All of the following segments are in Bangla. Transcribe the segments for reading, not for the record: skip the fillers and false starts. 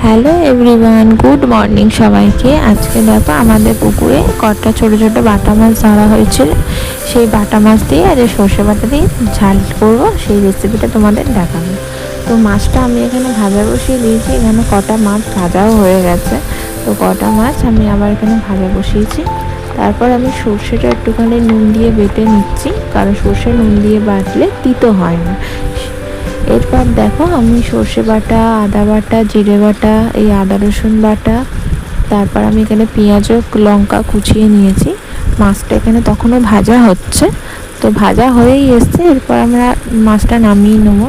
হ্যালো এভরিওয়ান, গুড মর্নিং সবাইকে। আজকে দেখো আমাদের পুকুরে কটা ছোট ছোট বাটা মাছ ধরা হয়েছিল। সেই বাটা মাছ দিয়ে আজ সর্ষে বাটা দিয়ে ঝাল করবো, সেই রেসিপিটা তোমাদের দেখাবো। তো মাছটা আমি এখানে ভাজা বসিয়ে দিয়েছি। এখানে কটা মাছ ভাজাও হয়ে গেছে। তো কটা মাছ আমি আবার এখানে ভাজা বসিয়েছি। তারপর আমি সর্ষেটা একটুখানি নুন দিয়ে বেটে নিচ্ছি, কারণ সর্ষে নুন দিয়ে বাটলে তিতো হয় না। এরপর দেখো আমি সর্ষে বাটা, আদা বাটা, জিরে বাটা, এই আদা রসুন বাটা, তারপর আমি এখানে পেঁয়াজ ও লঙ্কা কুচিয়ে নিয়েছি। মাছটা এখানে তখনও ভাজা হচ্ছে, তো ভাজা হয়েই এসছে। এরপর আমরা মাছটা নামিয়ে নেবো।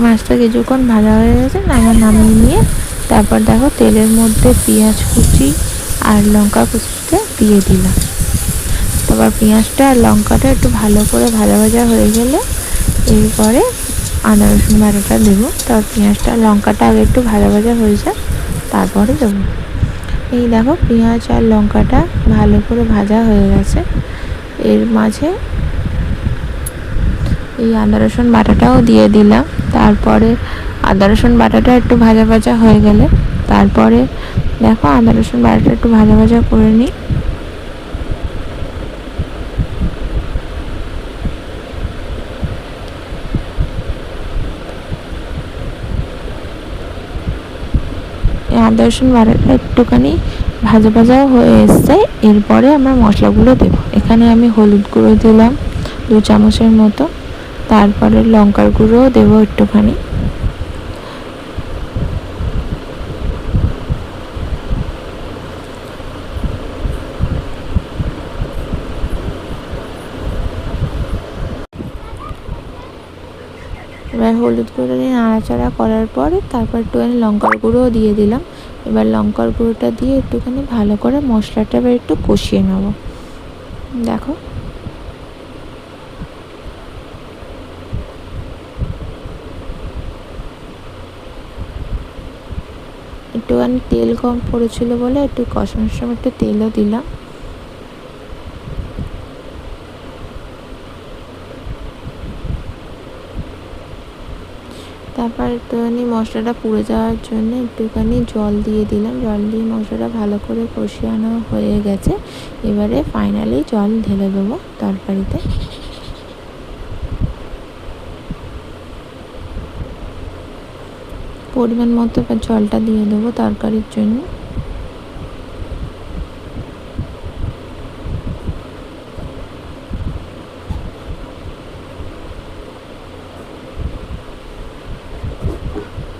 মাছটা কিছুক্ষণ ভাজা হয়ে গেছে, আমার নামিয়ে নিয়ে তারপর দেখো তেলের মধ্যে পেঁয়াজ কুচি আর লঙ্কা কুচিটা দিয়ে দিলাম। তারপর পেঁয়াজটা আর লঙ্কাটা একটু ভালো করে ভাজা ভাজা হয়ে গেলে এরপরে আদা রসুন বাটাটা দেবো। তারপর পেঁয়াজটা লঙ্কাটা আগে একটু ভাজা ভাজা হয়ে যায়, তারপরে দেবো। এই দেখো পেঁয়াজ আর লঙ্কাটা ভালো করে ভাজা হয়ে গেছে। এর মাঝে এই আদা রসুন বাটাটাও দিয়ে দিলাম। তারপরে আদা রসুন বাটাটা একটু ভাজা ভাজা হয়ে গেলে তারপরে দেখো আদা রসুন বাটাটা একটু ভাজা ভাজা করে নিই। আদা রসুন বাটাটা একটুখানি ভাজা ভাজাও হয়ে এসছে। এরপরে আমরা মশলাগুলো দেব। এখানে আমি হলুদ গুঁড়ো দিলাম 2 চামচের মতো, তারপরে লঙ্কার গুঁড়োও দেবো একটুখানি, এবার হলুদ গুঁড়ো দিয়ে নাড়াচাড়া করার পরে তারপর একটুখানি লঙ্কার গুঁড়োও দিয়ে দিলাম। এবার লঙ্কার গুঁড়োটা দিয়ে একটুখানি ভালো করে মশলাটা এবার একটু কষিয়ে নেব। দেখো একটুখানি তেল কম পড়েছিল বলে একটু কষানোর সময় একটু তেলও দিলাম। তারপর একটুখানি মশলাটা পুড়ে যাওয়ার জন্য একটুখানি জল দিয়ে দিলাম। জল দিয়ে মশলাটা ভালো করে কষিয়ানো হয়ে গেছে। এবারে ফাইনালি জল ঢেলে দেবো তরকারিতে। পরিমাণ মতো জলটা দিয়ে দেবো তরকারির জন্য।